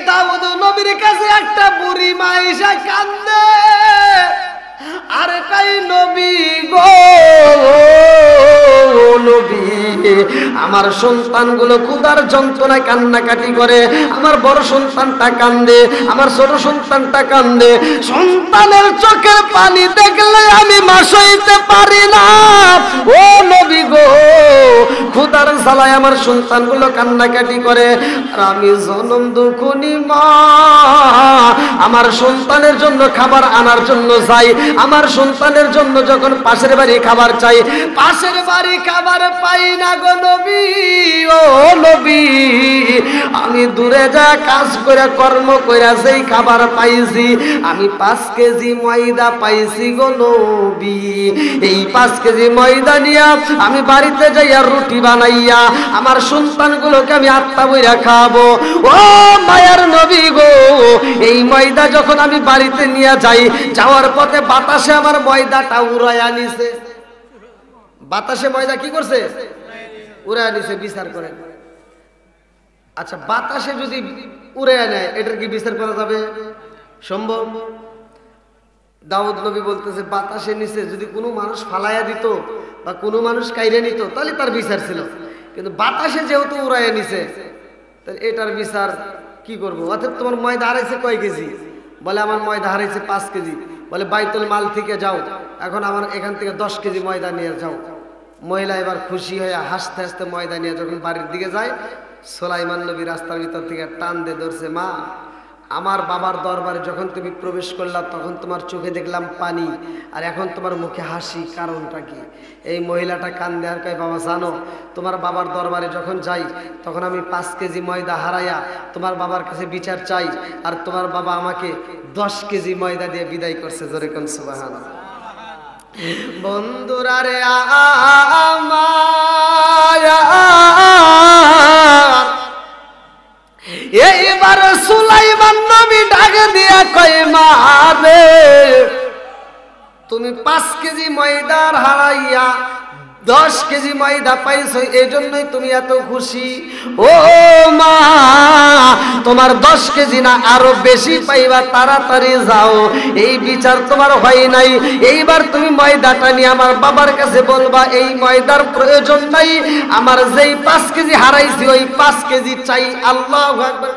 দাউদ নবীর কাছে একটা বুড়ি মা এসে কান্দে, আর কই নবী গো নবী, আমার সন্তানগুলো ক্ষুধার যন্ত্রণায় কান্নাকাটি করে, আমার বড় সন্তানটা কান্দে, আমার ছোট সন্তানটা কান্দে, সন্তানের চোখের পানি দেখলে আমি মা সইতে পারি না। ও নবী গো, ক্ষুধার জ্বালায় আমার সন্তানগুলো কান্নাকাটি করে, আর আমি জনম দুঃখনি মা, আমার সন্তানের জন্য খাবার আনার জন্য যাই, আমার সন্তানের জন্য যখন পাশের বাড়ি খাবার চাই, পাশের বাড়ি খাবার পাই না গো নবী। ও নবী, আমি দূরে যা কাজ করে কর্ম করে সেই খাবার পাইছি, আমি 5 কেজি ময়দা পাইছি গো নবী। এই 5 কেজি ময়দা নিয়া আমি বাড়িতে যাইয়া রুটি বানাইয়া আমার সন্তানগুলোকে আমি আত্মা বইরা খাবো। ও মায়ার নবী গো, এই ময়দা যখন আমি বাড়িতে নিয়ে যাই, যাওয়ার পথে বাতাসে আমার ময়দাটা উড়াইয়া নিছে। বাতাসে ময়দা কি করছে? উড়াইয়া নিছে। বিচার করেন, আচ্ছা বাতাসে যদি উড়াইয়া নেয়, এটার কি বিচার করা যাবে? সম্ভব? দাউদ নবী বলতেছে বাতাসে নিচে যদি কোনো মানুষ ফালাইয়া দিত বা কোনো মানুষ কাইরে নিত তাহলে তার বিচার ছিল, কিন্তু বাতাসে যেহেতু উড়াইয়া নিছে, তাহলে এটার বিচার কি করবো? অর্থাৎ তোমার ময়দা হারাইছে কয় কেজি? বলে আমার ময়দা হারাইছে 5 কেজি। বলে বাইতুল মাল থেকে যাও, এখন আমার এখান থেকে 10 কেজি ময়দা নিয়ে যাও। মহিলা এবার খুশি হয়ে হাসতে হাসতে ময়দা নিয়ে যখন বাড়ির দিকে যায়, সুলাইমান নবী রাস্তার ভিতর থেকে টান দিয়ে ধরছে, মা আমার বাবার দরবারে যখন তুমি প্রবেশ করলা তখন তোমার চোখে দেখলাম পানি, আর এখন তোমার মুখে হাসি, কারণটা কি? এই মহিলাটা কান দেয়ার কয়, বাবা জানো তোমার বাবার দরবারে যখন যাই তখন আমি 5 কেজি ময়দা হারাইয়া তোমার বাবার কাছে বিচার চাই, আর তোমার বাবা আমাকে 10 কেজি ময়দা দিয়ে বিদায় করছে। জোরে কোন সুবহানাল্লাহ। বন্ধুরা রে আমার, এইবার সুলাইমান নবী ডাক দিয়া কয়, মা রে তুমি 5 কেজি ময়দার হারাইয়া 10 কেজি ময়দা পাইছো, এই জন্যই তুমি এত খুশি। ও মা, তোমার 10 কেজি না আরো বেশি পাইবা, তাড়াতাড়ি যাও, এই বিচার তোমার হয় নাই। এইবার তুমি ময়দাটা নিয়ে আমার বাবার কাছে বলবা এই ময়দার প্রয়োজন নাই, আমার যেই 5 কেজি হারাইছি ওই 5 কেজি চাই। আল্লাহু আকবার।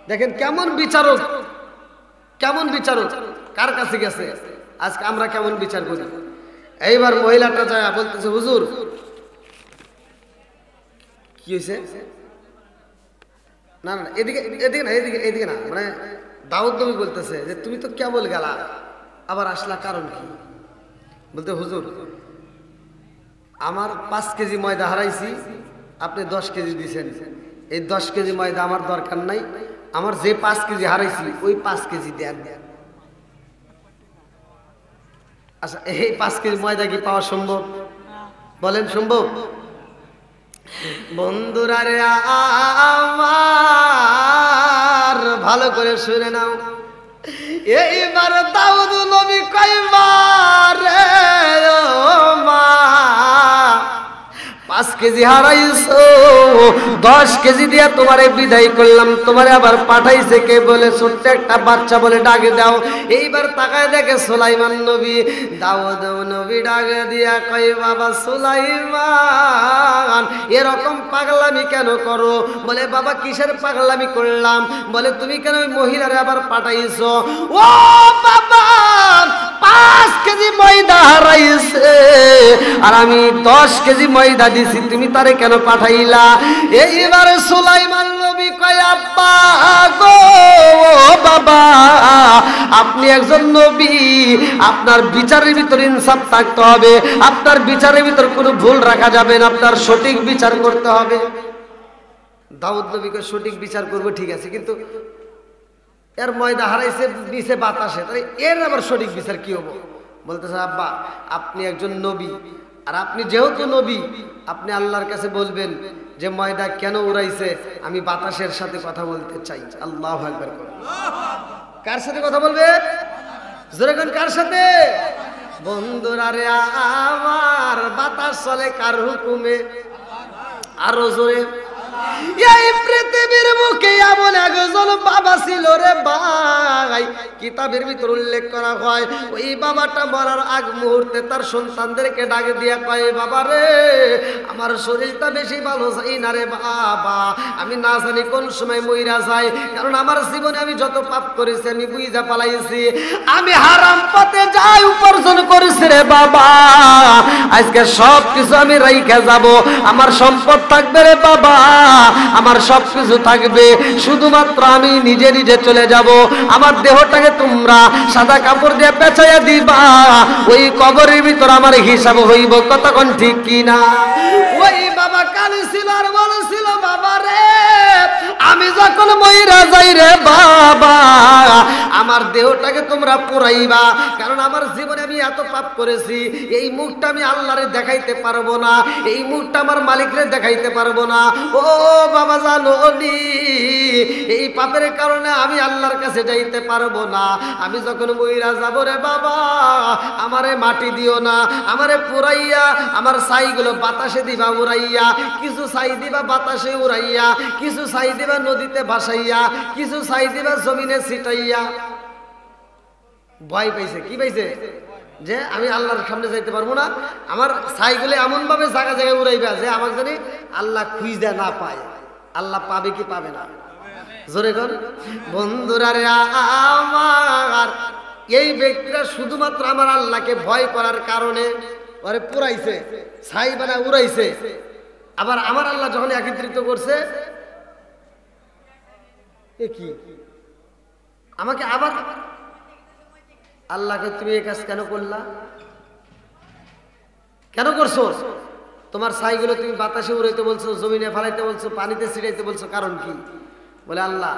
দেখেন কেমন বিচারক, কেমন বিচারক, কার কাছে গেছে। আজকে আমরা কেমন বিচার করি। এইবার মহিলাটা যায় বলতেছে, হুজুর কি হয়েছে? না না এদিকে এদিকে না, এদিকে এদিকে না, মানে দাউদ নবী বলতেছে যে তুমি তো কেবল গেলা, আবার আসলা, কারণ কি? বলতে, হুজুর আমার 5 কেজি ময়দা হারাইছি, আপনি 10 কেজি দিয়েছেন, এই 10 কেজি ময়দা আমার দরকার নাই, আমার যে 5 কেজি হারাইছি ওই 5 কেজি দেন। আচ্ছা এই 5 কেজি ময়দা কি পাওয়া সম্ভব? বলেন সম্ভব? বন্ধুরা রে আমার, ভালো করে শুনে নাও। এইবার দাউদ নবী কয়বার রে মা 5 কেজি হারাইছো, 10 কেজি দিয়া তোমারে বিদায় করলাম, তোমারে আবার পাঠাইছে কে? বলে ছোট্ট একটা বাচ্চা, বলে ডাকে দাও। এইবার তাকায় দেখে সুলাইমান নবী। দাউদ নবী ডাকে দিয়া কয়, বাবা সুলাইমান এরকম পাগলামি কেন করো? বলে বাবা কিসের পাগলামি করলাম? বলে তুমি কেন ওই মহিলারে আবার পাঠাইছো? ও বাবা 5 কেজি ময়দা হারাইছে আর আমি 10 কেজি ময়দা দিছি, তুমি তারে কেন পাঠাইলা? এইবার সুলাইমান নবী কয়, আব্বা গো বাবা, আপনি একজন নবী, আপনার বিচারের ভিতর ইনসাফ থাকতে হবে, আপনার বিচারের ভিতর কোনো ভুল রাখা যাবে না, আপনার সঠিক বিচার করতে হবে। দাউদ নবী কয়, সঠিক বিচার করবো, ঠিক আছে, কিন্তু এর ময়দা হারাইছে নিচে বাতাসে, তাই এর আবার সঠিক বিচার কি হবো? বলতেছে, আব্বা আপনি একজন নবী, আর আপনি যেহেতু নবী আপনি আল্লাহর কাছে বলবেন যে ময়দা কেন উড়াইছে, আমি বাতাসের সাথে কথা বলতে চাই। আল্লাহু আকবার। কার সাথে কথা বলবে? জোরে কোন, কার সাথে? বন্ধুরা রে আমার, বাতাস চলে কার হুকুমে? আরো জোরে। এই পৃথিবীর বুকে রে ভাই, কিতাবের ভিতর উল্লেখ করা হয় ওই বাবাটা মরার আগ মুহূর্তে তার সন্তানদেরকে ডাকে দিয়া কয়, বাবা রে আমার শরীরটা বেশি ভালো যাই না রে বাবা, আমি না জানি কোন সময় মইরা যাই, কারণ আমার জীবনে আমি যত পাপ করেছি আমি বুঝা পালাইছি, আমি হারাম পথে যাই উপার্জন করেছি রে বাবা, আজকে সব কিছু আমি রাইখা যাব, আমার সম্পদ থাকবে রে বাবা, আমার সব কিছু থাকবে, শুধুমাত্র আমি নিজে নিজে চলে যাব, আমার দেহটাকে তোমরা সাদা কাপড় দিয়ে পেঁচাইয়া দিবা, ওই কবরের ভিতর আমার হিসাব হইব, কতক্ষণ ঠিক কিনা? ওই বাবা কাঁদছিল আর বলেছিল, বাবা রে আমি যখন মইরা যাই রে বাবা আমার দেহটাকে তোমরা পুরাইবা, কারণ আমার জীবনে আমি এত পাপ করেছি, এই মুখটা আমি আল্লাহরে দেখাইতে পারবো না, এই মুখটা আমার মালিকরে দেখাইতে পারবো না, ও বাবা জানো নি এই পাপের কারণে আমি আল্লাহর কাছে যাইতে পারবো না, আমি যখন মইরা যাব রে বাবা আমারে মাটি দিও না, আমারে পুরাইয়া আমার ছাইগুলো বাতাসে দিবা উড়াইয়া, কিছু ছাই দিবা বাতাসে উড়াইয়া, কিছু ছাই দিবা নদীতে ভাসাইয়া, কিছু ছাই দিবা জমিনে ছিটাইয়া। ভয় পাইছে, কি পাইছে? যে আমি আল্লাহর সামনে যাইতে পারবো না, আমার ছাইগুলো এমন ভাবে জায়গা জায়গায় উড়াইবা যে আমাকে জানি আল্লাহ খুঁজে না পায়। আল্লাহ পাবে কি পাবে না? জোরে কর বন্ধুরা রে আমার, এই ব্যক্তিরা শুধুমাত্র আমার আল্লাহকে ভয় করার কারণে ওরে পুরাইছে, ছাই বানা উড়াইছে, আবার আমার আল্লাহ যখন একত্রিত করছে, এ কি আমাকে আবার আল্লাহকে তুমি এই কাজ কেন করলা, কেন করছো? তোমার ছাইগুলো তুমি বাতাসে উড়াইতে বলছো, জমিনে ফালাইতে বলছো, পানিতে ছিটাইতে বলছো, কারণ কি? বলে আল্লাহ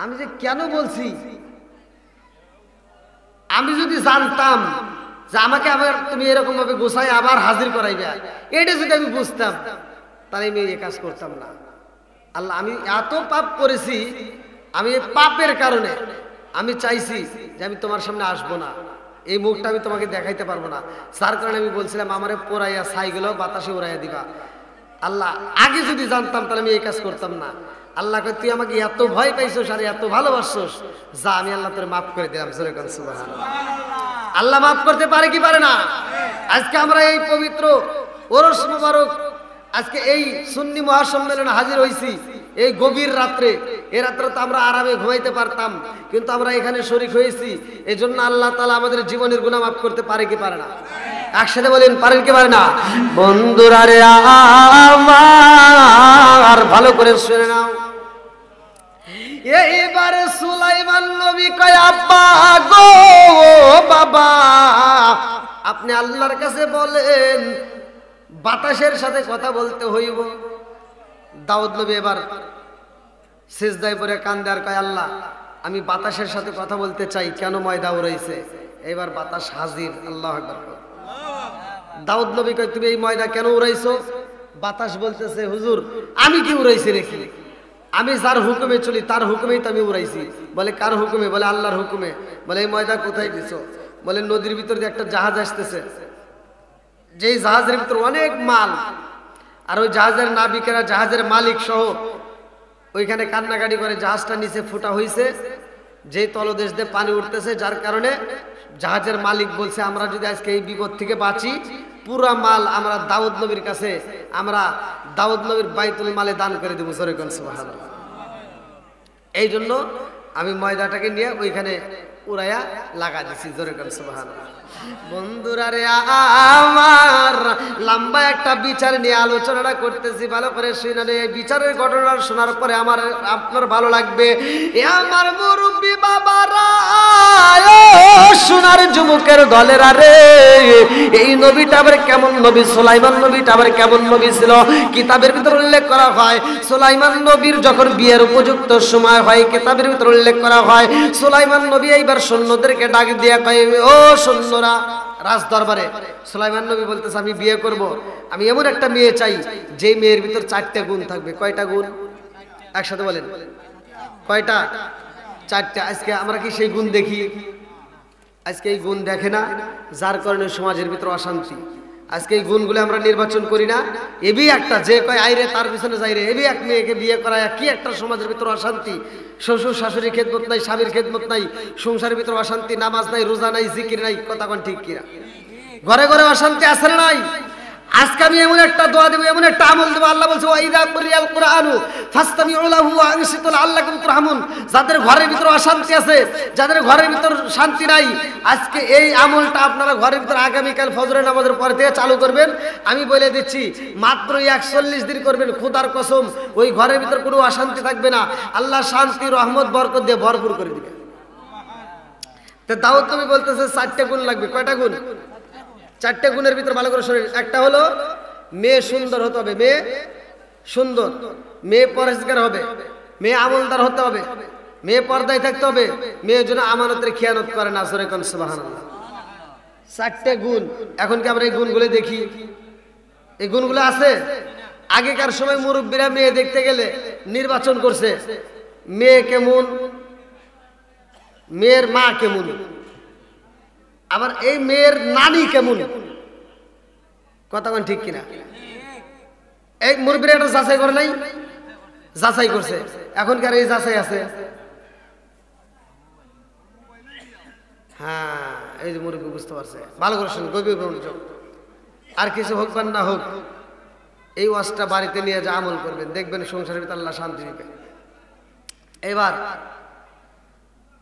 আমি যে কেন বলছি, আমি যদি জানতাম যে আমাকে আবার তুমি এরকম ভাবে গোছাই আবার হাজির করাইবে, এটা যদি আমি বুঝতাম তাহলে আমি এই কাজ করতাম না। আল্লাহ আমি এত পাপ করেছি, আমি এই পাপের কারণে আমি চাইছি যে আমি তোমার সামনে আসবো না, এই মুখটা আমি তোমাকে দেখাইতে পারবো না, যার কারণে আমি বলছিলাম আমারে পোড়াইয়া ছাইগুলো বাতাসে উড়াইয়া দিবা। আল্লাহ আগে যদি জানতাম তাহলে আমি এই কাজ করতাম না। আল্লাহ কয় তুই আমাকে এত ভয় পাইছোস আর এত ভালোবাসছোস, যা আমি আল্লাহ তোরে মাফ করে দিলাম। সুবহানাল্লাহ। আল্লাহ মাফ করতে পারে কি পারে না? আজকে আমরা এই পবিত্র ওরস মুবারক, আজকে এই সুন্নি মহাসম্মেলনে হাজির হয়েছি এই গভীর রাত্রে। এই রাত্রে তো আমরা আরামে ঘুমাইতে পারতাম, কিন্তু আমরা এখানে শরীক হয়েছি, এই জন্য আল্লাহ তাআলা আমাদের জীবনের গুনাহ মাফ করতে পারে কি পারে না? একসাথে বলেন পারেন কি পারে না? বন্ধুরা রে আমার ভালো করে শুনে নাও, এইবারে সুলাইমান নবী কয় আব্বা গো বাবা, আপনি আল্লাহর কাছে বলেন বাতাসের সাথে কথা বলতে হইব। দাউদ নবী এবার সিজদায় পড়ে কান্দে আর কয় আল্লাহ আমি বাতাসের সাথে কথা বলতে চাই, কেন ময়দা উড়াইছে? এবার বাতাস হাজির। আল্লাহু আকবার। দাউদ নবী কয় তুমি এই ময়দা কেন উড়াইছো? বাতাস বলতেছে হুজুর আমি কি উড়াইছি রেখে, আমি যার হুকুমে চলি তার হুকুমেই তো আমি উড়াইছি। বলে কার হুকুমে? বলে আল্লাহর হুকুমে। বলে এই ময়দা কোথায় দিছো? বলে নদীর ভিতর দিয়ে একটা জাহাজ আসতেছে, যেই জাহাজের ভিতর অনেক মাল, আর ওই জাহাজের নাবিকেরা জাহাজের মালিক সহ ওইখানে কান্নাকাটি করে, জাহাজটা নিচে ফুটা হয়েছে, যেই তলদেশ দিয়ে পানি উঠতেছে, যার কারণে জাহাজের মালিক বলছে আমরা যদি আজকে এই বিপদ থেকে বাঁচি, পুরা মাল আমরা দাউদ নবীর কাছে, আমরা দাউদ নবীর বাইতুল মালে দান করে দেবো। সুবহানাল্লাহ। এই জন্য আমি ময়দাটাকে নিয়ে ওইখানে উড়াইয়া লাগা দিছি। জোরে কোন সুবহানাল্লাহ। বন্ধুরা রে আমার লম্বা একটা বিচার নিয়ে আলোচনাটা করতেছি, ভালো করে শুনে। এই বিচারের ঘটনা শোনার পরে আমার আপনার ভালো লাগবে। এ আমার মুরব্বী বাবারা, সোনার যুবকের দলেরা রে, এই নবীটা আবার কেমন নবী? সুলাইমান নবীটা আবার কেমন নবী ছিল? কিতাবের ভিতর উল্লেখ করা হয় সুলাইমান নবীর যখন বিয়ের উপযুক্ত সময় হয়, কিতাবের ভিতর উল্লেখ করা হয় সুলাইমান নবী এইবার সৈন্যদেরকে ডাক দিয়া কয় ও সৈন্যরা, রাজ দরবারে সুলাইমান নবী বলতেছে আমি বিয়ে করব, আমি এমন একটা মেয়ে চাই যে মেয়ের ভিতর 4টা গুণ থাকবে। কয়টা গুণ? একসাথে বলেন কয়টা? 4টা। আজকে আমরা কি সেই গুণ দেখি? আজকে এই গুণ দেখে না, যার কারণে সমাজের ভিতর অশান্তি। আজকে এই গুণগুলো আমরা নির্বাচন করি না। এবি একটা যে কয় আইরে তার পিছনে যাই রে, এবি এক মেয়েকে বিয়ে করায় কি একটা সমাজের ভিতর অশান্তি, শ্বশুর শাশুড়ি খেদমত নাই, স্বামীর খেদমত নাই, সংসারের ভিতর অশান্তি, নামাজ নাই, রোজা নাই, জিকির নাই, কথা কোন ঠিক কিনা? ঘরে ঘরে অশান্তি আছে না নাই? আজকে আমি এমন একটা দোয়া দেব, এমন একটা আমল দেব, আল্লাহ বলছে ওয়াইদা কুরিয়াল কুরআনু ফাসতামিউ লাহু ওয়া আনসিতু লাআল্লাকুম তুরহামুন। যাদের ঘরের ভিতর অশান্তি আছে, যাদের ঘরের ভিতর শান্তি নাই, আজকে এই আমলটা আপনারা ঘরের ভিতর আগামীকাল ফজরের নামাজের পর থেকে চালু করবেন। আমি বলে দিচ্ছি মাত্র 41 দিন করবেন, খোদার কসম ওই ঘরের ভিতর কোনো অশান্তি থাকবে না। আল্লাহ শান্তি রহমত বরকত দিয়ে ভরপুর করে দিবে। তো দাউদ নবী বলতেছে 4টা গুণ লাগবে। কয়টা গুণ? 4টে গুণের ভিতর ভালো করে শুনুন। একটা হলো মেয়ে সুন্দর হতে হবে, মেয়ে সুন্দর, মেয়ে পরেশগার হবে, মেয়ে আমলদার হতে হবে, মেয়ে পর্দায় থাকতে হবে, মেয়ে যেন আমানতের খেয়ানত করে না। জোরে কোন সুবহানাল্লাহ। 4টে গুণ। এখন কি আমরা এই গুণগুলো দেখি? এই গুণগুলো আছে? আগেকার সময় মুরব্বীরা মেয়ে দেখতে গেলে নির্বাচন করছে, মেয়ে কেমন, মেয়ের মা কেমন, আবার এই মেয়ের নানি কেমন, কথা কোন ঠিক কিনা? এই মুরব্বীরা এটা যাচাই করে নাই? যাচাই করছে। এখনকার এই যাচাই আছে? হ্যাঁ, এই যে মুরব্বী বুঝতে পারছে, ভালো করে শুনুন, গভীর মনোযোগ। আর কিছু হোক বা না হোক, এই ওয়াজটা বাড়িতে নিয়ে যা আমল করবেন, দেখবেন সংসারের ভিতরে আল্লাহ শান্তি দিবে। এবার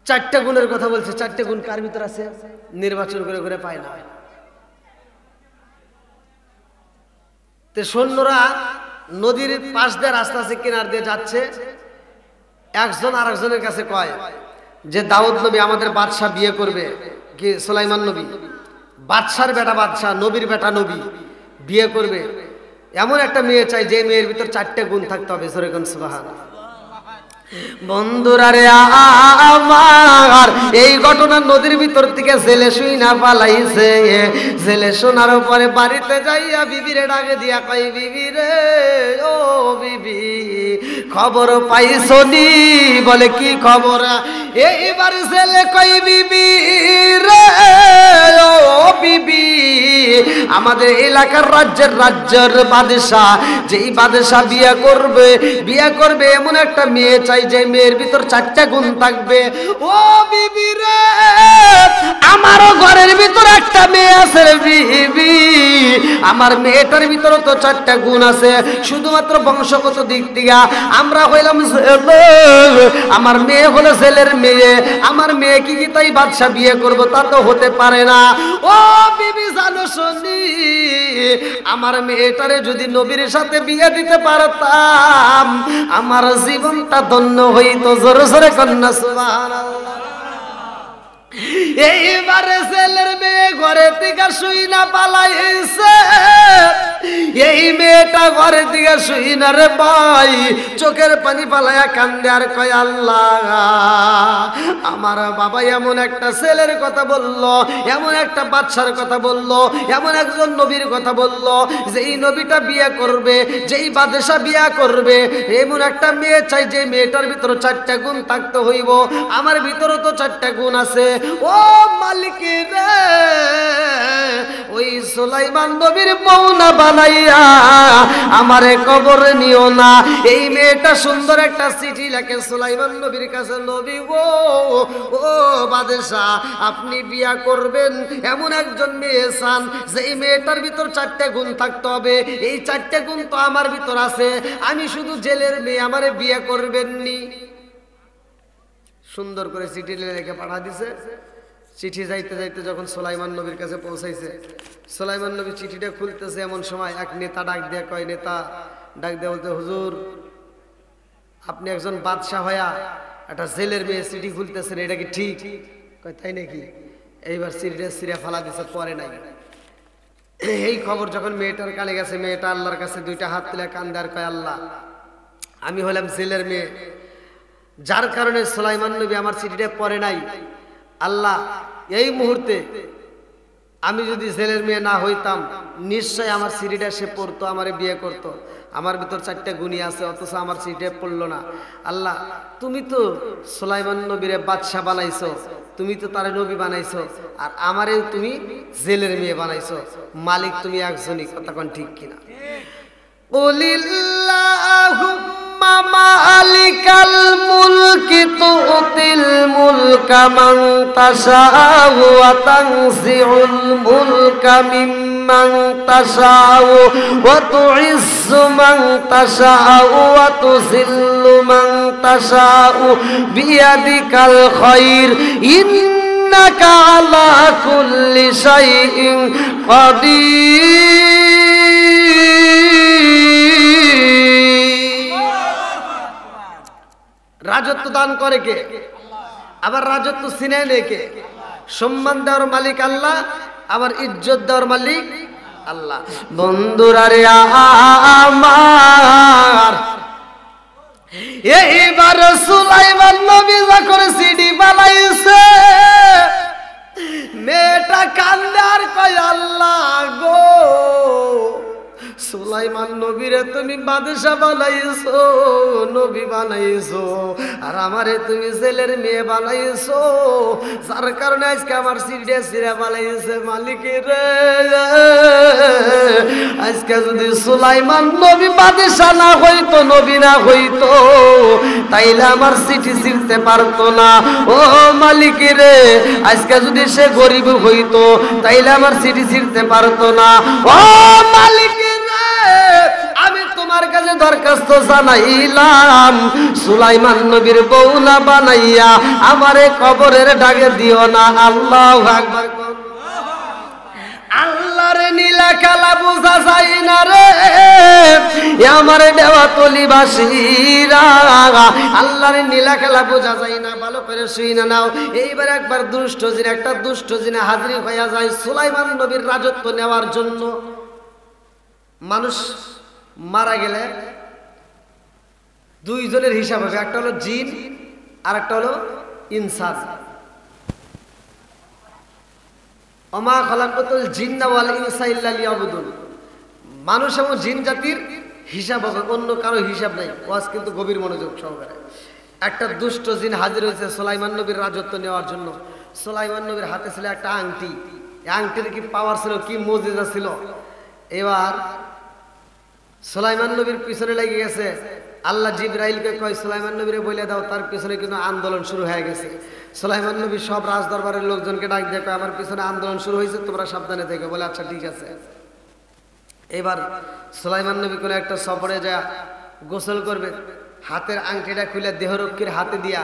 4টে গুণের কথা বলছে। 4টে গুণ কার ভিতর আছে? নির্বাচন করে করে পায় না। তো সৈন্যরা নদীর পাশ দিয়ে রাস্তা আছে, কিনার দিয়ে যাচ্ছে, একজন আরেকজনের কাছে কয় যে দাউদ নবী আমাদের বাদশা বিয়ে করবে, কি সুলাইমান নবী, বাদশার বেটা বাদশা, নবীর বেটা নবী বিয়ে করবে, এমন একটা মেয়ে চাই যে মেয়ের ভিতর 4টে গুণ থাকতে হবে। জোরে কোন সুবহানাল্লাহ। বন্ধুরা রে আমার, এই ঘটনা নদীর ভিতর থেকে জেলে শুই না পালাইছে। জেলে শোনার পরে বাড়িতে যাইয়া বিবিরে ডাকে দিয়া কই, বিবি রে ও বিবি, খবর পাইছো নি? বলে কি খবর? এইবার জেলে কই, বিবি রে ও বিবি, আমাদের এলাকার রাজ্যের বাদশাহ, যেই বাদশাহ বিয়ে করবে এমন একটা মেয়ে চাই যে মেয়ের ভিতর 4টে গুণ থাকবে। ও বিবি রে, আমারও ঘরের ভিতর একটা মেয়ে আছে রে বিবি, আমার মেয়েটার ভিতরও তো 4টে গুণ আছে, শুধুমাত্র বংশগত দিক থেকে আমরা হইলাম ছেলে, আমার মেয়ে হলো ছেলের মেয়ে, আমার মেয়ে কি তাই বাদশা বিয়ে করবো? তা তো হতে পারে না। ও বিবি জানো শুনি, আমার মেয়েটারে যদি নবীর সাথে বিয়ে দিতে পারতাম, আমার জীবনটা ধন্য হইতো। জোরে জোরে কন্যা সুবহানাল্লাহ। এইবারে ছেলের মেয়ে ঘরে থেকে শুই না পালাইছে। এই মেয়েটা ঘরে থেকে শুই না রে ভাই, চোখের পানি পালাইয়া কান্দে আর কয়, আল্লাহ আমার বাবা এমন একটা ছেলের কথা বলল, এমন একটা বাদশার কথা বলল, এমন একজন নবীর কথা বলল, যেই নবীটা বিয়ে করবে, যেই বাদশা বিয়ে করবে, এমন একটা মেয়ে চাই যে মেয়েটার ভিতরে 4টে গুণ থাকতে হইব। আমার ভিতরও তো 4টে গুণ আছে। ও মালিক রে, ওই সুলাইমান নবীর বউ না বানাইয়া আমারে কবরে নিও না। এই মেয়েটা সুন্দর একটা চিঠি লেখে সুলাইমান নবীর কাছে, নবী ও বাদশাহ, আপনি বিয়া করবেন এমন একজন মেয়ে চান যেই মেয়েটার ভিতর 4টে গুণ থাকতে হবে। এই 4টে গুণ তো আমার ভিতর আছে, আমি শুধু জেলের মেয়ে, আমারে বিয়ে করবেন নি। সুন্দর করে চিঠি লিখে পাঠা দিছে। চিঠি যাইতে যাইতে যখন সুলাইমান নবীর কাছে পৌঁছাইছে, সুলাইমান নবী চিঠিটা খুলতেছে, এমন সময় এক নেতা ডাক দিয়ে কয়, নেতা ডাক দিয়ে বলতে, হুজুর আপনি একজন বাদশাহ হইয়া একটা জেলের মেয়ে চিঠি খুলতেছেন, এটা কি ঠিক? কয় তাই নাকি? এইবার চিঠিটা সিরিয়া ফালা দিছে, পরে নাই। এই খবর যখন মেয়েটার কানে গেছে, মেয়েটা আল্লাহর কাছে 2টা হাত তুলে কান্দে আর কয়, আল্লাহ আমি হলাম জেলের মেয়ে, যার কারণে সুলাইমান নবী আমার চিঠিটা পড়ে নাই। আল্লাহ এই মুহূর্তে আমি যদি জেলের মেয়ে না হইতাম, নিশ্চয় আমার চিঠিটা সে পড়তো, আমারে বিয়ে করতো। আমার ভিতর 4টে গুণী আছে, অথচ আমার চিঠিটা পড়লো না। আল্লাহ তুমি তো সুলাইমান নবীরে বাদশা বানাইছো, তুমি তো তারে নবী বানাইছো, আর আমারেও তুমি জেলের মেয়ে বানাইছো, মালিক তুমি একজনই। কথা কোন ঠিক কিনা? কুলিল্লাহুম্মা মালিকাল মুলকি তুতিল মুলকা মান তাশাউ ওয়া তানজিউল মুলকা মিম্মান তাশাউ ওয়া তুইজ্জু মান তাশাউ ওয়া তুযিল্লু মান তাশাউ বিয়াদিকাল খায়র ইন্নাকা আলা কুল্লি শাইইন কাদির। রাজত্ব দান করে কে? আবার রাজত্ব ছিনে নেয় কে? সম্মান দেওয়ার মালিক আল্লাহ, আবার ইজ্জত দেওয়ার মালিক আল্লাহ। বন্ধুরা রে আমার, এইবার সুলাইমান নবী যখন সিডি বানাইছে, মেয়েটা কান্দে আর কয় আল্লাহ গো, সুলাইমান নবীরে তুমি বাদশা বানাইছো, নবী বানাইছো, আর আমারে তুমি জেলের মেয়ে বানাইছো, যার কারণে আজকে আমার সিরিয়া সিরা বানাইছে। মালিকের আজকে যদি সুলাইমান নবী বাদশা না হইতো, নবী না হইতো, তাইলে আমার চিঠি ছিঁড়তে পারতো না। ও মালিকের আজকে যদি সে গরিব হইতো, তাইলে আমার চিঠি ছিঁড়তে পারতো না। ও মালিকের আমি তোমার কাছে দরখাস্ত জানাইলাম, সুলাইমান নবীর বউ না বানাইয়া আমারে কবরের ডাকে দিও না। আল্লাহু আকবার। আল্লাহর নীলা খেলা বোঝা যায় না রে আমার দেওয়া তলিবাসীরা, আল্লাহর নীলা খেলা বোঝা যায় না। ভালো করে শুই না নাও। এইবার একবার একটা দুষ্ট জিনে হাজির হইয়া যায় সুলাইমান নবীর রাজত্ব নেওয়ার জন্য। মানুষ মারা গেলে দুইজনের হিসাব হবে, একটা হলো জিন আর একটা হলো ইনসান। ওমা খালাকাতুল জিন্না ওয়াল ইনসা ইল্লা লিয়াবুদুন। মানুষ এবং জিন জাতির হিসাব হবে, অন্য কারো হিসাব নাই। ওয়াজ কিন্তু গভীর মনোযোগ সহকারে। একটা দুষ্ট জিন হাজির হয়েছে সুলাইমান নবীর রাজত্ব নেওয়ার জন্য। সুলাইমান নবীর হাতে ছিল একটা আংটি। এই আংটির কি পাওয়ার ছিল, কি মুজিজা ছিল। এবার সুলাইমান নবীর পিছনে লেগে গেছে। আল্লাহ জিবরাইলকে কয় সুলাইমান নবীরে বলে দাও, তার পিছনে কিন্তু আন্দোলন শুরু হয়ে গেছে। সুলাইমান নবী সব রাজদরবারের লোকজনকে ডাক দিয়ে কয় আমার পিছনে আন্দোলন শুরু হয়েছে, তোমরা সাবধানে থেকো। বলে আচ্ছা ঠিক আছে। এবার সুলাইমান নবী কোনো একটা সফরে যায় গোসল করবে, হাতের আংটিটা খুলে দেহরক্ষীর হাতে দিয়া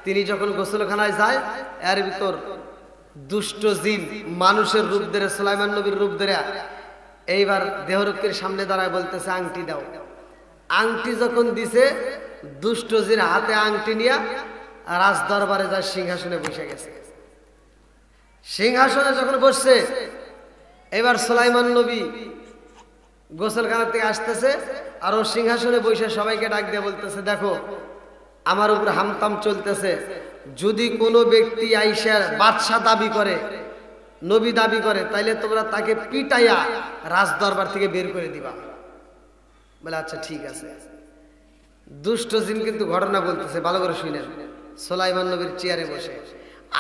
তিনি যখন গোসলখানায় যায়, এর ভিতর দুষ্ট জিন মানুষের রূপ ধরে সুলাইমান নবীর রূপ ধরে এইবার দেহরক্ষীর সামনে দাঁড়ায় বলতেছে আংটি দাও। আংটি যখন দিছে, দুষ্ট জিন হাতে আংটি নিয়ে রাজ দরবারে যায় সিংহাসনে বসে গেছে। সিংহাসনে যখন বসছে, এবার সুলাইমান নবী গোসলখানা থেকে আসতেছে, আর ও সিংহাসনে বসে সবাইকে ডাক দিয়ে বলতেছে দেখো আমার উপর হামতাম চলতেছে, যদি কোনো ব্যক্তি আইসা বাদশা দাবি করে, নবী দাবি করে, তাইলে তোমরা তাকে পিটাইয়া রাজ দরবার থেকে বের করে দিবা। বলে আচ্ছা ঠিক আছে। দুষ্ট জিন কিন্তু ঘটনা বলতেছে, ভালো করে শুনেন। সুলাইমান নবীর চেয়ারে বসে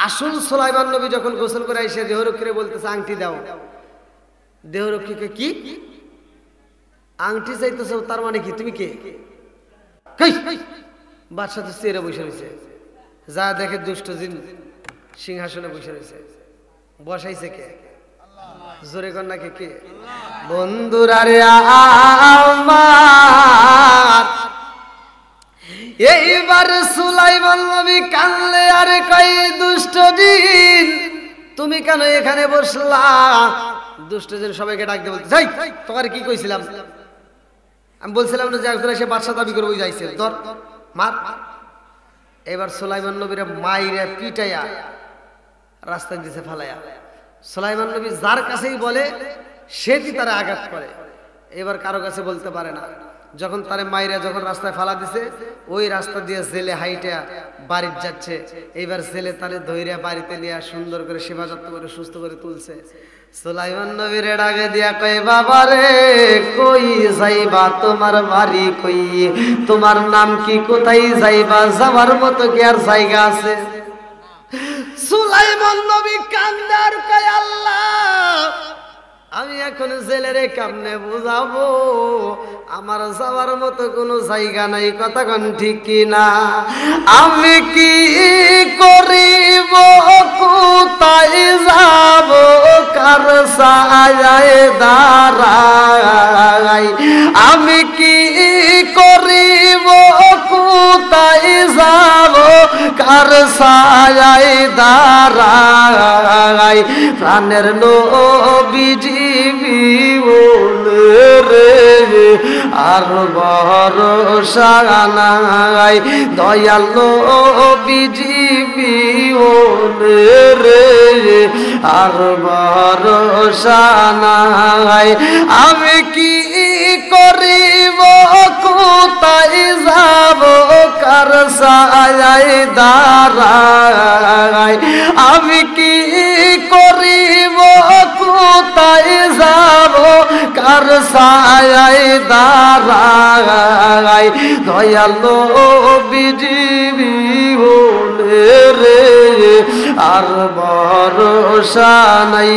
আসল সুলাইমান নবী যখন গোসল করে এসে দেহরক্ষীরে বলতেছে আংটি দাও। দেহরক্ষীকে কি আংটি চাইতেছ, তার মানে কি তুমি কে? বাদশা তো চেয়ারে বসে রয়েছে। যা দেখে দুষ্ট জিন সিংহাসনে বসে রয়েছে। বসাইছে কে? জোরে কন্যাকে কে? বন্ধুরা রে আমার, এইবার সুলাইমান নবী কানলে আর কই দুষ্ট জিন তুমি কেন এখানে বসলা? দুষ্ট জিন সবাইকে ডাক দিয়ে বলতে, যাই তোমার কি কইছিলাম? আমি বলছিলাম না যে একজন এসে বাদশা দাবি করে ওই যাইছে, ধর মার। এবার সুলাইমান নবীর মাইরে পিটাইয়া রাস্তায় দিছে ফালাইয়া। সুলাইমান নবী যার কাছেই বলে সেটি তারা আঘাত করে। এবার কারো কাছে বলতে পারে না। যখন তারে মাইরা যখন রাস্তায় ফালা দিছে, ওই রাস্তা দিয়ে জেলে হাইটা বাড়ির যাচ্ছে। এইবার জেলে তারে ধৈর্য বাড়িতে নিয়ে সুন্দর করে সেবা যত্ন করে সুস্থ করে তুলছে। সুলাইমান নবীর ডাকে দিয়া কই বাবা রে কই যাইবা, তোমার বাড়ি কই, তোমার নাম কি, কোথায় যাইবা, যাবার মতো কি আর জায়গা আছে? সুলাইমান নবী কান্দার কয় আল্লাহ আমি এখন জেলেরে কেমনে বুঝাবো আমার যাওয়ার মতো কোনো জায়গা নাই কথা কোন ঠিক কিনা আমি কি করিব কোথায় যাব কার ছায়ায় দাঁড়াই আমি কি করিব কোথায় যাব কার ছায়ায় দাঁড়াই প্রাণের নবীজি রে আর ভরসা নাই দয়াল নবীজি রে আর ভরসা নাই আমি কি করিব কোথায় যাব কার ছায়ায় দাঁড়াই আমি কি করিব কোথায় যাব কার ছায়ায় দাঁড়াই দয়াল নবীজি রে আর ভরসা নাই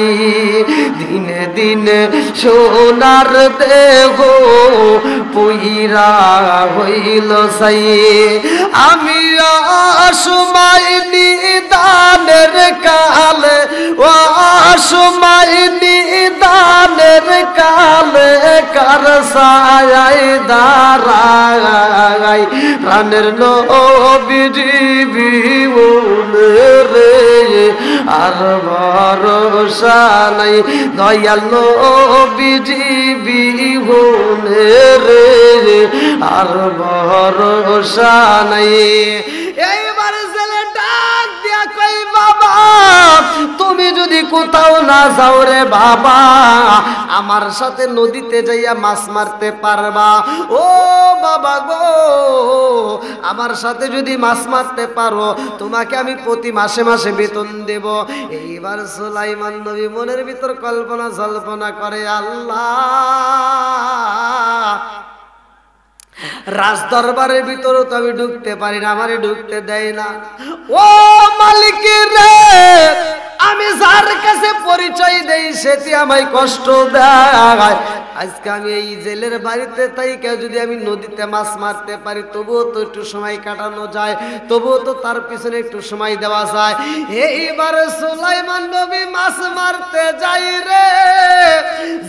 দিনে দিনে সোনার দেহ পুইরা হইল সাই আমি অসময় নিদানের কালে অসময় নিদানের কালে কার ছায়ায় দাঁড়াই প্রাণের নবীজি রে আর ভরসা নাই দয়াল নবীজি রে আর ভরসা নাই এইবার জেলে ডাক দিয়া কই বাবা তুমি যদি কোথাও না যাও রে বাবা আমার সাথে নদীতে যাইয়া মাছ মারতে পারবা ও বাবা গো আমার সাথে যদি মাছ মারতে পারো তোমাকে আমি প্রতি মাসে মাসে বেতন দেব এইবার সুলাইমান নবী মনের ভিতর কল্পনা জল্পনা করে আল্লাহ রাজ দরবারের ভিতরে তো আমি ঢুকতে পারি না আমারে ঢুকতে দেয় না ও মালিক রে আমি যার কাছে পরিচয় দেই সেটি আমায় কষ্ট দেয় আজকে আমি এই জেলের বাড়িতে থাইকা যদি আমি নদীতে মাছ মারতে পারি তবুও তো একটু সময় কাটানো যায় তবুও তো তার পিছনে একটু সময় দেওয়া যায় এইবার সুলাইমান নবী মাছ মারতে যাই রে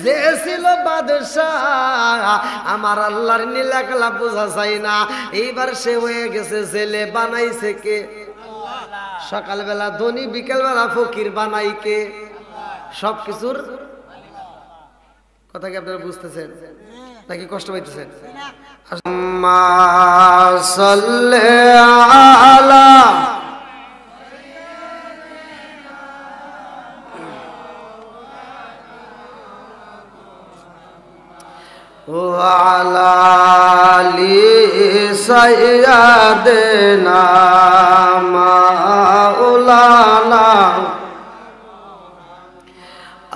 যে ছিল বাদশাহ আমার আল্লাহর নীলাখেলা বোঝা যায় না এইবার সে হয়ে গেছে জেলে বানাইছে কে সকালবেলা ধনী বিকেলবেলা ফকির বানাই কে সবকিছুর কথা কি আপনারা বুঝতেছেন নাকি কষ্ট পাইতেছেন আম্মা সাল্লি আলা ওয়া আলা আলি সাইয়্যিদিনা মাওলানা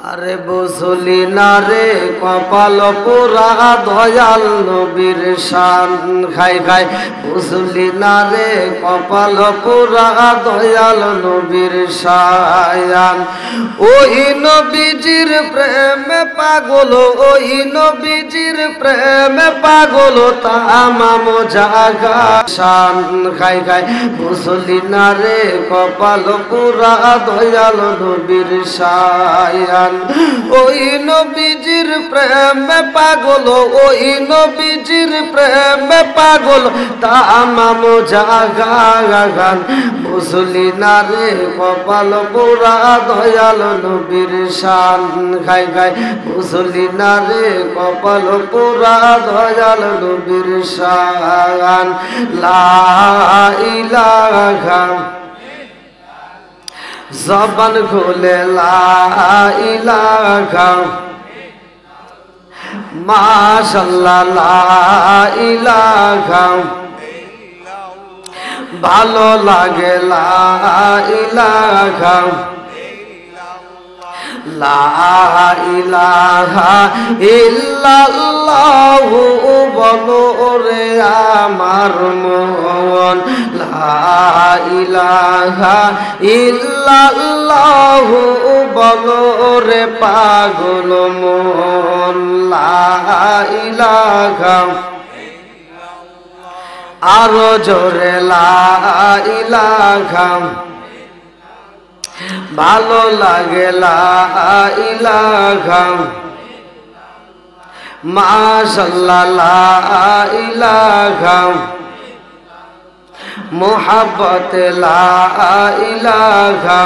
আরে বুঝলি না রে কপাল পুরা দয়াল নবীর শান খাই খাই বুঝলি না রে কপাল পুরা দয়াল নবীর শান ওই নবীজির প্রেমে পাগল ওই নবীজির প্রেমে পাগল তামাম জাগা শান খাই খাই বুঝলি না রে কপাল পুরা দয়াল নবীর শান ওই নবীজির প্রেমে পাগল ওই নবীজির প্রেমে পাগল তামাম জাগান বুঝলি না রে কপাল পুরা দয়াল নবীর শান খাই খাই বুঝলি না রে কপাল পুরা দয়াল নবীর শান লা ইলাহা জবান খুলে লা ইলাহা মাশাআল্লাহ লা ইলাহা ভালো লাগে লা ইলাহা লা ইলাহা ইল্লাল্লাহু বলো রে আমার মন, লা ইলাহা ইল্লাল্লাহু বলো রে পাগল মন, লা ইলাহা আরো জোরে লা ইলাহা ভালো লাগে লা ইলাহা মাশাআল্লাহ লা ইলাহা মুহাব্বত লা ইলাহা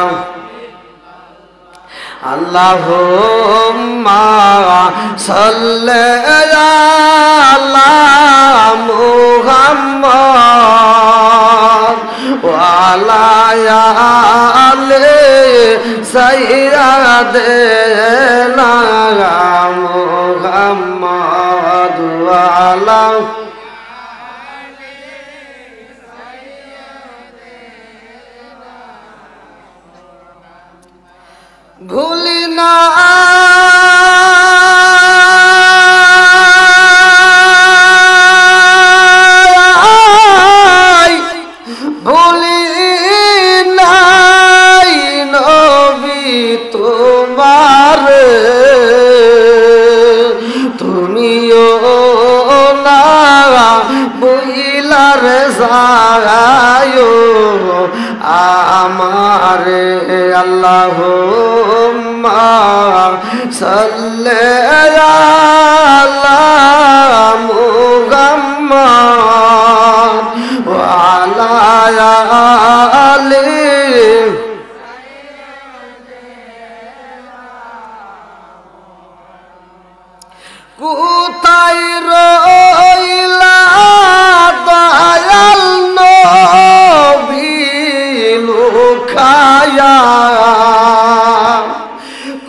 আল্লাহুম্মা সাল্লি আলা মুহাম্মাদ ওয়া আলা আলি সাইয়্যিদিনা মুহাম্মাদ ওয়া আলা ভুলি না ভুলি নাই নবী তোমার, তুমিও না বইলার যায়ো আমারে আল্লাহুম্মা সাল্লি আলা মুহাম্মাদ ওয়া আলা আলি কোথায় রইলা দয়াল নবী লুকায়া,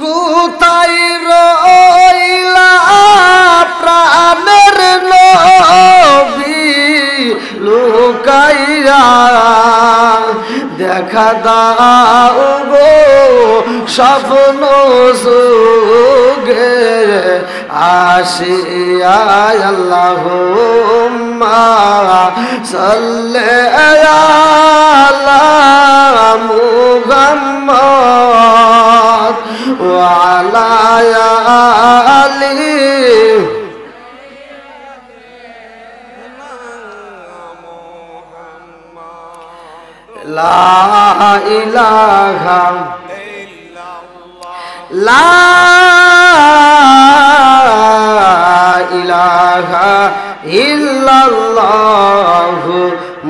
কোথায় রইলা প্রাণের নবী লুকাইয়া, দেখা দাও গো স্বপ্ন যুগে আসিয়া, আল্লাহুম্মা সাল্লি আলা মুহাম্মাদ ওয়া আলা আলি লা ইলাহা লা ইলাহা ইল্লাল্লাহু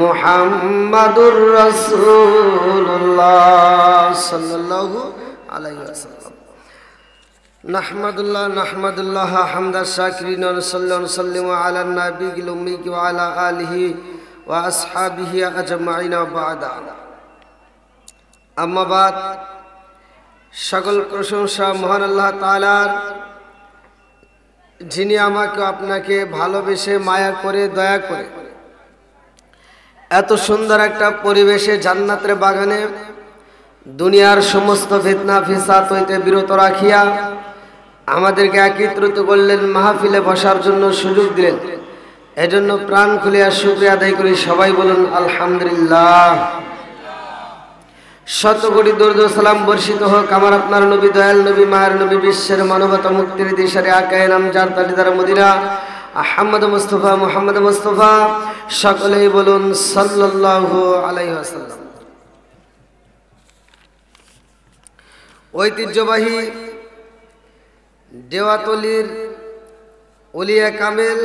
মুহাম্মাদুর রাসূলুল্লাহ সাল্লাল্লাহু আলাইহি ওয়াসাল্লাম। নাহমাদুল্লাহ হামদা শাকিরিন ওয়া সাল্লাল্লাহু আলা নাবিয়িল উম্মি ওয়া আলা আলিহি ওয়া আসহাবিহি আজমাইন বা'দা। আম্মা বাদ, সকল প্রশংসা মহান আল্লাহ তাআলার, যিনি আমাকে আপনাকে ভালোবেসে মায়া করে দয়া করে এত সুন্দর একটা পরিবেশে জান্নাতের বাগানে দুনিয়ার সমস্ত ফিতনা ফিসাদ হইতে বিরত রাখিয়া আমাদেরকে একত্রিত করলেন, মাহফিলে বসার জন্য সুযোগ দিলেন। এজন্য প্রাণ খুলিয়া শুকরিয়া আদায় করি। সবাই বলুন আলহামদুলিল্লাহ। শত কোটি দরুদ ও সালাম বর্ষিত হোক আমার আপনার নবী, দয়াল নবী, মায়ের নবী, বিশ্বের মানবতা মুক্তির দিশারি আকায়ে নামজার তালিদার মদিনা আহমদ মুস্তাফা মুহাম্মদ মুস্তাফা, সকলেই বলুন সাল্লাল্লাহু আলাইহি ওয়াসাল্লাম। ঐতিহ্যবাহী দেওয়াতলির ওলিয়া কামেল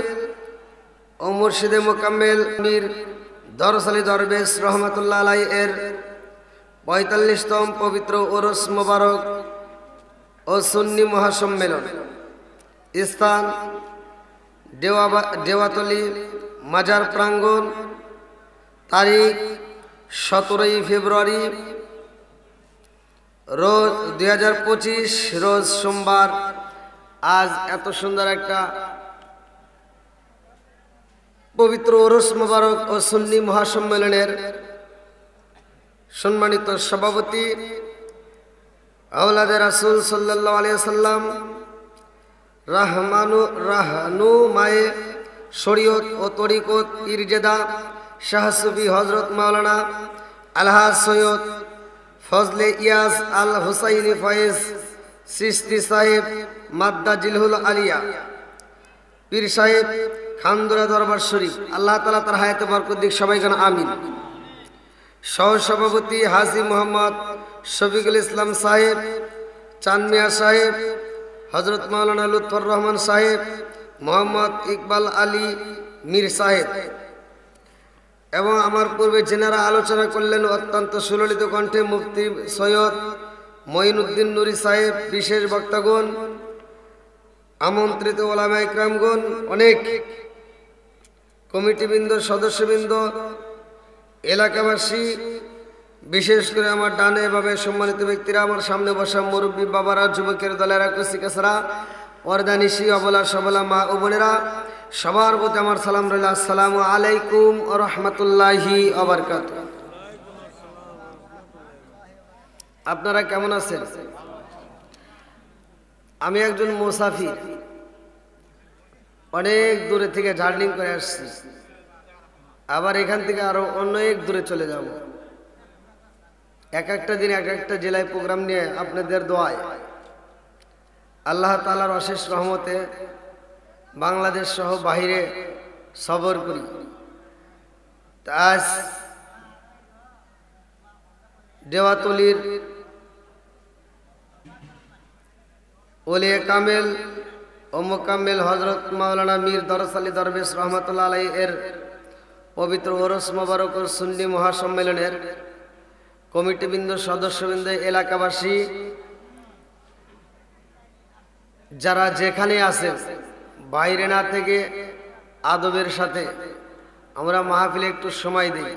ও মুর্শিদে মোকাম্মেল মীর দরস আলী দরবেশ রহমাতুল্লাহ আলাইহি এর ৪৫তম পবিত্র ওরস মোবারক ও সুন্নি মহাসম্মেলন, স্থান দেওয়াতলি মাজার প্রাঙ্গণ, তারিখ ১৭ই ফেব্রুয়ারি রোজ ২০২৫ রোজ সোমবার। আজ এত সুন্দর একটা পবিত্র ওরস মোবারক ও সুন্নি মহাসম্মেলনের সম্মানিত সভাপতি আওলাদে রাসূল সাল্লাল্লাহু আলাইহি ওয়াসাল্লাম রাহনুমায়ে শরীয়ত ও তরিকত ইরজেদা শাহ সুফি হযরত মাওলানা আলহাজ সৈয়দ ফজলে ইয়াস আল হুসাইনি ফয়েজ চিশতি সাহেব মাদ্দা জিলহুল আলিয়া পীর সাহেব খানদুরা দরবার শরীফ, আল্লাহ তাআলা তার হায়াতে বরকত দিক, সবাই যেন আমিন। সহ সভাপতি হাজী মোহাম্মদ শফিকুল ইসলাম সাহেব, চানমিয়া সাহেব, হযরত মাওলানা লুৎফর রহমান সাহেব, মোহাম্মদ ইকবাল আলী মীর সাহেব এবং আমার পূর্বে যেনারা আলোচনা করলেন অত্যন্ত সুললিত কণ্ঠে মুফতি সৈয়দ মঈনুদ্দিন নুরী সাহেব, বিশেষ বক্তাগণ, আমন্ত্রিত ওলামা ইকরামগণ, অনেক কমিটিবৃন্দ, সদস্যবৃন্দ, এলাকাবাসী, বিশেষ করে আমার ডানে ভাবে সম্মানিত ব্যক্তিরা, আমার সামনে বসা মুরব্বী বাবারা, যুবকের দলেরা, কচিকাছারা, পর্দানিশী, অবলা সবলা মা ও বোনেরা, সবার প্রতি আমার সালাম রইল। আসসালামু আলাইকুম ওয়া রাহমাতুল্লাহি ওয়া বারাকাতুহু। আপনারা কেমন আছেন? আমি একজন মুসাফির, অনেক দূরে থেকে জার্নি করে আসছি, আবার এখান থেকে আরো অনেক দূরে চলে যাব। এক একটা দিন এক একটা জেলায় প্রোগ্রাম নিয়ে আপনাদের দোয়ায় আল্লাহ তাআলার অশেষ রহমতে বাংলাদেশ সহ বাহিরে সফর করি। আজ দেওয়াতলির ওলিয়ে কামেল ও মোকাম্মেল হযরত মাওলানা মীর দরস আলী দরবেশ রহমাতুল্লাহ আলাইহি এর পবিত্র ওরস মোবারক ও সুন্নি মহাসম্মেলনের কমিটিবৃন্দ, সদস্যবৃন্দ, এলাকাবাসী, যারা যেখানে আছে বাইরে না থেকে আদবের সাথে আমরা মাহফিলে একটু সময় দিই।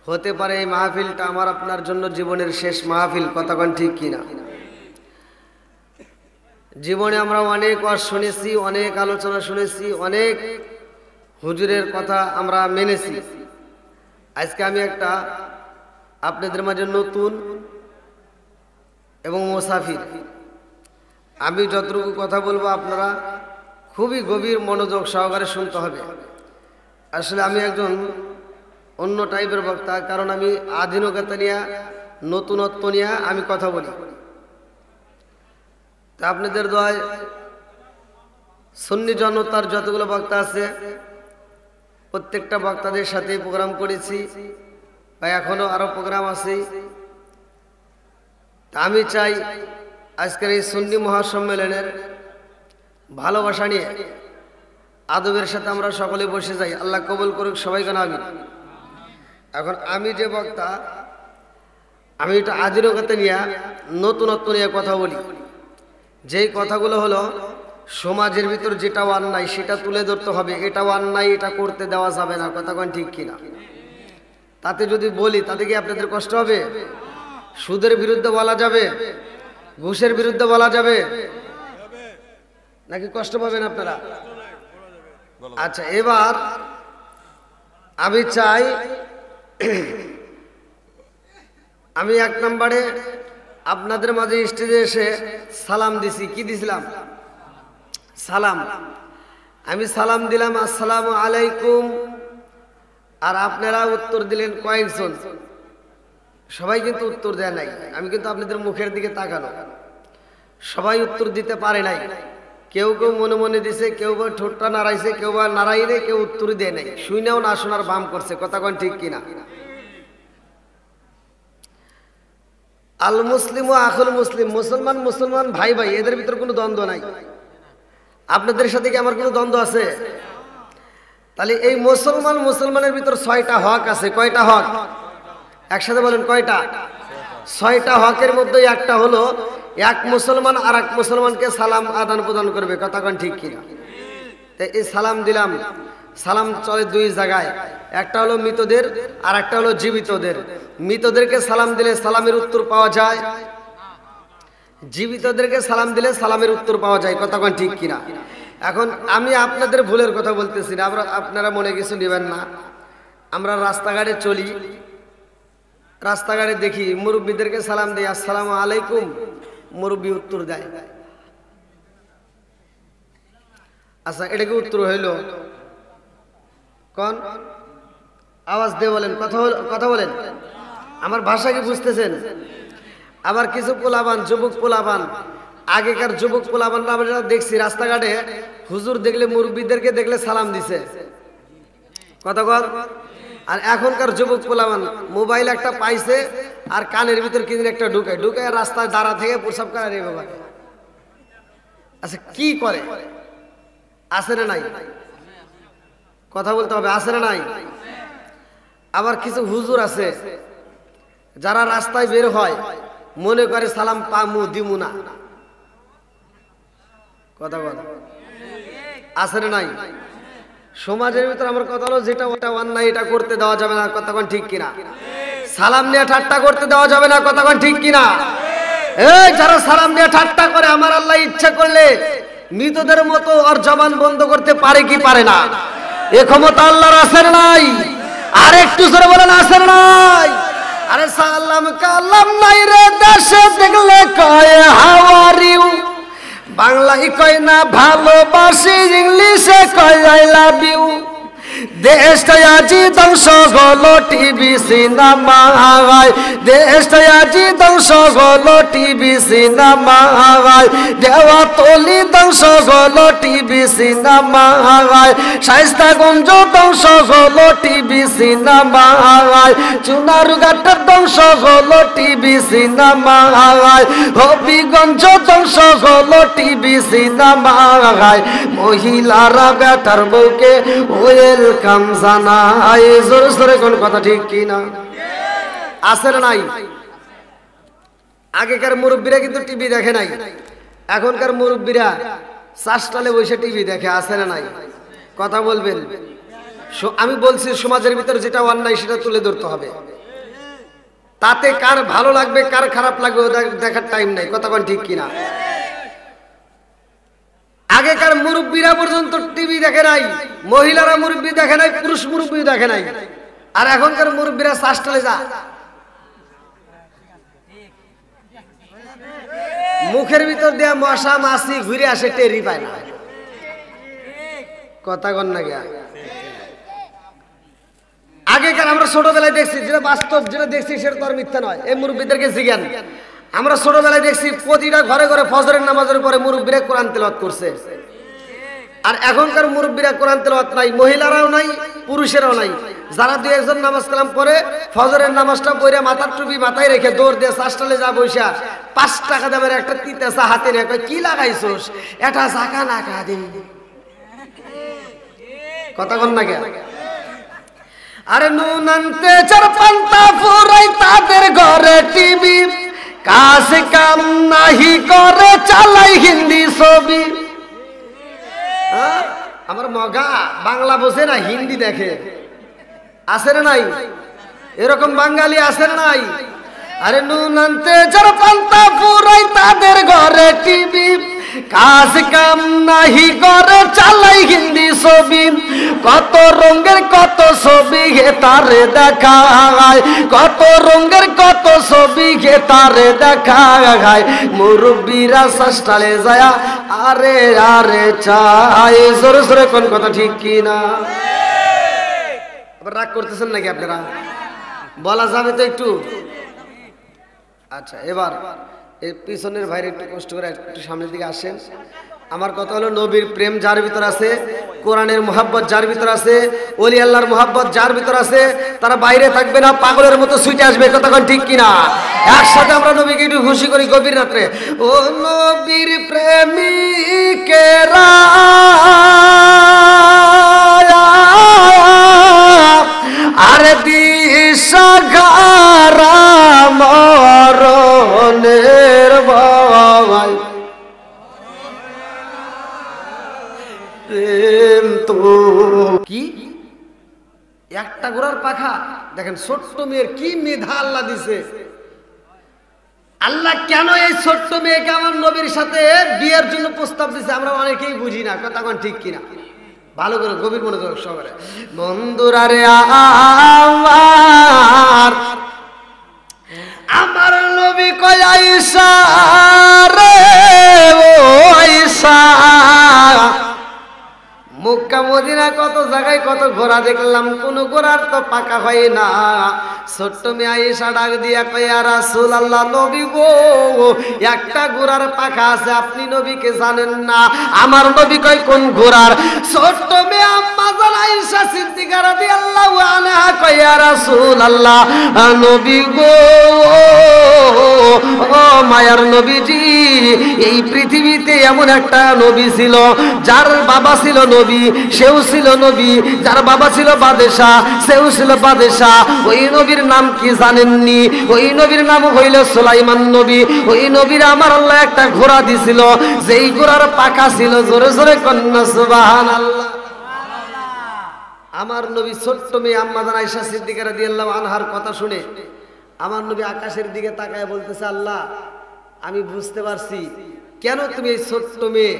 হতে পারে এই মাহফিলটা আমার আপনার জন্য জীবনের শেষ মাহফিল, কথা কোন ঠিক কিনা? জীবনে আমরা অনেক ওয়াজ শুনেছি, অনেক আলোচনা শুনেছি, অনেক হুজুরের কথা আমরা মেনেছি। আজকে আমি একটা আপনাদের মাঝে নতুন এবং মুসাফির, আমি যতটুকু কথা বলবো আপনারা খুবই গভীর মনোযোগ সহকারে শুনতে হবে। আসলে আমি একজন অন্য টাইপের বক্তা, কারণ আমি আধুনিকতা নিয়ে, নতুনত্ব নিয়ে আমি কথা বলি। তা আপনাদের দোয়ায় সুন্নি জনতার যতগুলো বক্তা আছে প্রত্যেকটা বক্তাদের সাথে প্রোগ্রাম করেছি, বা এখনো আরো প্রোগ্রাম আছে। তা আমি চাই আজকের এই সুন্নি মহাসম্মেলনের ভালোবাসা নিয়ে আদবের সাথে আমরা সকলে বসে যাই। আল্লাহ কবুল করুক, সবাইকে আমিন। এখন আমি যে বক্তা, আমি এটা আধুনিকতা নিয়ে, নতুনত্ব নিয়ে কথা বলি। যেই কথাগুলো হলো সমাজের ভিতর যেটা অন্যায় সেটা তুলে ধরতে হবে, এটা অন্যায়, এটা করতে দেওয়া যাবে না, কথা কোন ঠিক কিনা? তাতে যদি বলি তাতে কি আপনাদের কষ্ট হবে? সুদের বিরুদ্ধে বলা যাবে, ঘুষের বিরুদ্ধে বলা যাবে, নাকি কষ্ট পাবেন আপনারা? আচ্ছা, এবার আমি চাই, আমি এক নম্বরে আপনাদের মাঝে স্টেজে এসে সালাম দিছি। কি দিছিলাম? সালাম। আমি সালাম দিলাম আসসালামু আলাইকুম, আর আপনারা উত্তর দিলেন কয়েকজন, সবাই কিন্তু উত্তর দেয় নাই। আমি কিন্তু আপনাদের মুখের দিকে তাকানো, সবাই উত্তর দিতে পারে নাই। কেউ কেউ মনে মনে দিছে, কেউ বা ঠোঁটটা নাড়াইছে, কেউ বা নাড়াই নেই, কেউ উত্তরই দেয় নাই, শুনেও না শোনার বাম করছে, কথা কোন ঠিক কিনা? আল মুসলিম ও আখুল মুসলিম, মুসলমান মুসলমান ভাই ভাই, এদের ভিতর কোনো দ্বন্দ্ব নাই। আপনাদের সাথে কি আমার কোনো দ্বন্দ্ব আছে? তাহলে এই মুসলমান মুসলমানের ভিতর 6টা হক আছে। কয়টা হক? একসাথে বলেন, কয়টা? 6টা হকের মধ্যে একটা হলো এক মুসলমান আর এক মুসলমানকে সালাম আদান প্রদান করবে, কথা কোন ঠিক কিনা? এই সালাম দিলাম, সালাম চলে দুই জায়গায়, একটা হলো মৃতদের আর একটা হলো জীবিতদের। মৃতদেরকে সালাম দিলে সালামের উত্তর পাওয়া যায়, জীবিতদেরকে সালাম দিলে সালামের উত্তর পাওয়া যায়, কথা কোন ঠিক কিনা? এখন আমি আপনাদের ভুলের কথা বলতেছি না, আপনারা মনে কিছু নেবেন না। আমরা রাস্তাঘাটে চলি, রাস্তাঘাটে দেখি মুরব্বীদেরকে সালাম দিই আসসালামু আলাইকুম, মুরব্বী উত্তর দেয়। আচ্ছা, এটা কি উত্তর হইল? কোন আওয়াজ দিয়ে বলেন, কথা বলেন। আমার ভাষা কি বুঝতেছেন? আবার কিছু পোলাবান, যুবক পোলাবান, আগেকার যুবক পোলাবান আমরা দেখছি রাস্তাঘাটে হুজুর দেখলে, মুরব্বীদেরকে দেখলে সালাম দিছে, কথা বল। আর এখনকার যুবক পোলাবান মোবাইল একটা পাইছে আর কানের ভিতর কি একটা ঢুকায় রাস্তায় দাঁড়া থেকে প্রসাব করার এই বাবা। আচ্ছা, কি করে? আছে না নাই? কথা বলতে হবে, আছে না নাই? আবার কিছু হুজুর আছে যারা রাস্তায় বের হয় মনে করে সালাম পামু দিমু না, কথা বল, আছে না নাই? সমাজের ভিতরে আমার কথা হলো, যেটা ওটা অন্যায় এটা করতে দেওয়া যাবে না, কতক্ষণ ঠিক কিনা? সালাম নিয়ে ঠাট্টা করতে দেওয়া যাবে না, কতক্ষণ ঠিক কিনা? এই যারা সালাম নিয়ে ঠাট্টা করে, আমার আল্লাহ ইচ্ছা করলে মৃতদের মতো আর জবান বন্ধ করতে পারে কি পারে না? এ ক্ষমতা আল্লাহর আছে না নাই? আর একটু জোরে বলেন, আছে না নাই? আরে সালাম কালাম নাই রে দেশে দেখলে কয় হাউ আর ইউ, বাংলায় কয় না ভালোবাসি, ইংলিশে কয় আই লাভ ইউ। দেশটা আজি ধ্বংস হলো টিভি সিনেমায়, দেশটা আজি ধ্বংস হলো টিভি সিনেমায়, দেওয়া তলি ধ্বংস হলো টিভি সিনেমায়, শায়েস্তাগঞ্জ ধ্বংস হলো টিভি সিনেমায়, চুনারুঘাটের ধ্বংস হলো টিভি সিনেমায়, হবিগঞ্জ ধ্বংস হলো টিভি সিনেমায়। মহিলারা বেটার বউকে ওয়েলকাম জানায়, জোরে জোরে কোন কথা ঠিক কিনা? আছে না নাই? আগেকার মুরব্বীরা কিন্তু টিভি দেখে নাই, এখনকার মুরব্বীরা চাষটালে বসে টিভি দেখে, আছে না নাই? কথা বলবেন। আমি বলছি সমাজের ভিতরে যেটা অন্যায় সেটা তুলে ধরতে হবে, তাতে কার ভালো লাগবে কার খারাপ লাগবে দেখার টাইম নাই, কথা কোন ঠিক কিনা? আগেকার মুরব্বীরা পর্যন্ত টিভি দেখে নাই, মহিলারা মুরব্বী দেখে নাই, পুরুষ মুরব্বী দেখে নাই। আর এখনকার মুরব্বীরা চাষটালে যা, মুখের ভিতর দিয়ে মশা মাছি ঘুরে আসে, টেরি পায় না, কথা কন না গিয়া। আগেকার আমরা ছোটবেলায় দেখছি, যেটা বাস্তব, যেটা দেখছি সেটা তো আর মিথ্যা নয়। এই মুরব্বীদেরকে জিজ্ঞান, আমরা ছোটবেলায় দেখছি প্রতিটা ঘরে ঘরে ফজরের নামাজের পরে মুরব্বীরা কোরআন তেলাওয়াত করছে। আর এখনকার মুরব্বীরা কোরআন তেলাওয়াত নাই, মহিলারাও নাই, পুরুষেরাও নাই। যারা দুই একজন নামাজ কালাম পরে ফজরের নামাজটা পড়ে মাথার টুপি মাথায় রেখে দৌড় দিয়ে চাষটালে যা বৈশা 5 টাকা দামের একটা তিতেসা হাতে রেখে কি লাগাইছোস, এটা জাকা না কা দিন, কথা কন না কেন? আরে নুন আনতে চার পান্তা ফুরাই তাদের ঘরে টিভি, কাজ কাম নাহি করে চালাই হিন্দি ছবি। আমার মগা বাংলা বোঝে না, হিন্দি দেখে, আছে না নাই? এরকম বাঙালি আছে না নাই? আরে নুন আনতে চার পান্তা ফুরাই তাদের ঘরে টিভি, কাজ কাম নাহি করে চালাই হিন্দি ছবি, কত রঙের কত ছবি হে তারে দেখায়, কত রঙের কত ছবি হে তারে দেখায়। মুরব্বীরা চাষটালে যায়া আরে আরে চায়, জোরে জোরে কোন কথা ঠিক কিনা? আবার রাগ করতেছেন নাকি আপনারা? বলা যাবে তো একটু? আচ্ছা, এবার এই পিছনের ভাইরে একটু কষ্ট করে একটু সামনের দিকে আসেন। আমার কথা হলো, নবীর প্রেম যার ভিতর আছে, কোরআনের মোহাব্বত যার ভিতর আছে, ওলি আল্লাহর মোহাব্বত যার ভিতর আছে, তারা বাইরে থাকবে না, পাগলের মতো ছুটে আসবে, কতক্ষণ ঠিক কিনা? একসাথে আমরা নবীকে একটু খুশি করি গভীর রাত্রে। ও নবীর প্রেমিকেরা আরে দিশাহারা মরণের ভয়, প্রেম তো কি একটা ঘোড়ার পাখা। দেখেন ছোট্ট মেয়ের কি মেধা আল্লাহ দিছে। আল্লাহ কেন এই ছোট্ট মেয়েকে আমার নবীর সাথে বিয়ের জন্য প্রস্তাব দিছে আমরা অনেকেই বুঝি না, কথা কোন ঠিক কিনা? ভালো করে গভীর মনোযোগ সহকারে বন্ধুরা রে, আমার নবী কয় আয়েশা মদিনা কত জায়গায় কত ঘোড়া দেখলাম, কোন ঘোড়ার তো পাকা হয় না। ছোট্ট মেয়ে আয়েশা ডাক দিয়া কয়, ইয়া রাসূলুল্লাহ, নবী গো, একটা ঘোড়ার পাখা আছে, আপনি নবীকে জানেন না? আমার নবী কয়, কোন ঘোড়ার? ছোট্ট মেয়ে আম্মা জান আয়েশা সিদ্দিকা রাদিয়াল্লাহু আনহা কয়, ইয়া রাসূলুল্লাহ, নবী গো, ও মায়ার নবীজি, এই পৃথিবীতে এমন একটা নবী ছিল, যার বাবা ছিল নবী, সেও ছিল নবী, যার বাবা ছিল বাদশা, সেও ছিল বাদশা। ওই নবীর নাম কি জানেননি? ওই নবীর নাম হইল সুলাইমান নবী। ওই নবীর আমার আল্লাহ একটা ঘোড়া দিছিল, যেই ঘোড়ার পাখা ছিল, জোরে জোরে কন্যা সুবহানাল্লাহ। আমার নবী ছোট্ট মেয়ে আম্মা জান আয়েশা সিদ্দিকা রাদিয়াল্লাহু আনহার কথা শুনে আমার নবী আকাশের দিকে তাকায় বলতেছে, আল্লাহ, আমি বুঝতে পারছি কেন তুমি এই ছোট্ট মেয়ে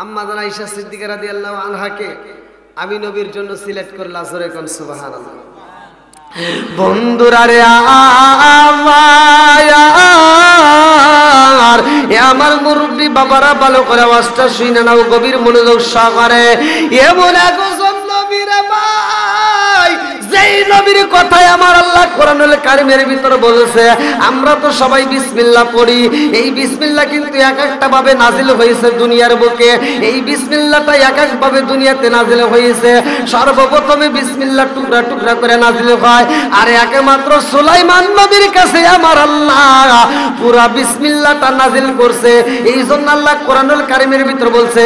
আম্মা জান আয়েশা সিদ্দিকা রাদিয়াল্লাহু আনহাকে আমি নবীর জন্য সিলেক্ট করলাম। জোরে কোন সুবহানাল্লাহ। বন্ধুরা রে আমার, এ আমার মুরব্বী বাবারা, ভালো করে আওয়াজটা শুনে নাও, গভীর মনোযোগ সহকারে। এমন একজন নবী রে ভাই, যেই নবীর কথাই আমার আল্লাহ কোরআনুল কারীমের ভিতরে বলেছে। আমরা তো সবাই বিসমিল্লাহ পড়ি, এই বিসমিল্লাহ কিন্তু এক একটা ভাবে নাজিল হয়েছে দুনিয়ার বুকে। এই বিসমিল্লাহটা এক এক ভাবে দুনিয়াতে নাজিল হয়েছে। সর্বপ্রথমে বিসমিল্লাহ টুকরা টুকরা করে নাজিল হয়, আর একমাত্র সুলাইমান নবীর কাছে আমার আল্লাহ পুরা বিসমিল্লাহটা নাজিল করছে। এই জন্য আল্লাহ কোরআনুল কারীমের ভিতরে বলছে,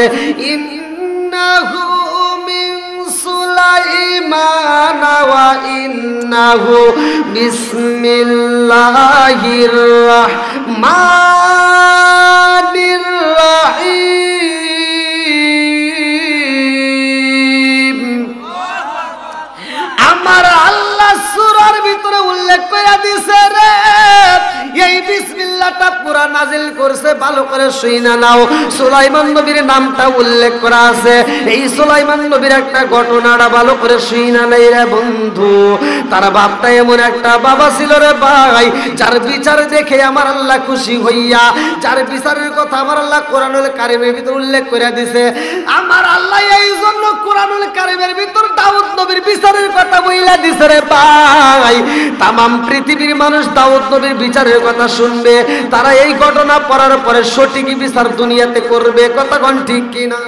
ইন্নাহু সুলাইমান ওয়া ইন্নাহু বিসমিল্লাহির রাহমানির রাহিম। আমার আল্লাহ সূরার ভিতরে উল্লেখ করে দিয়েছে রে, এই বিসমিল্লাহটা পুরা নাজিল করছে, ভালো করে শুনে নাও। সুলাইমান নবীর নামটা উল্লেখ করা আছে। এই সুলাইমান নবীর একটা ঘটনাটা ভালো করে শুনে নাই রে বন্ধু। তার বাপটা এমন একটা বাবা ছিল রে ভাই, যার বিচার দেখে আমার আল্লাহ খুশি হইয়া, যার বিচারের কথা আমার আল্লাহ কোরআনুল কারীমের ভিতর উল্লেখ করে দিছে। আমার আল্লাহ এই জন্য কোরআনুল কারীমের ভিতর দাউদ নবীর বিচারের কথা বইলা দিছে রে ভাই। তামাম পৃথিবীর মানুষ দাউদ নবীর বিচারের কথা শুনবে, তারা এই ঘটনা পড়ার পরে সঠিক বিচার দুনিয়াতে করবে। কথা কোন ঠিক কিনা?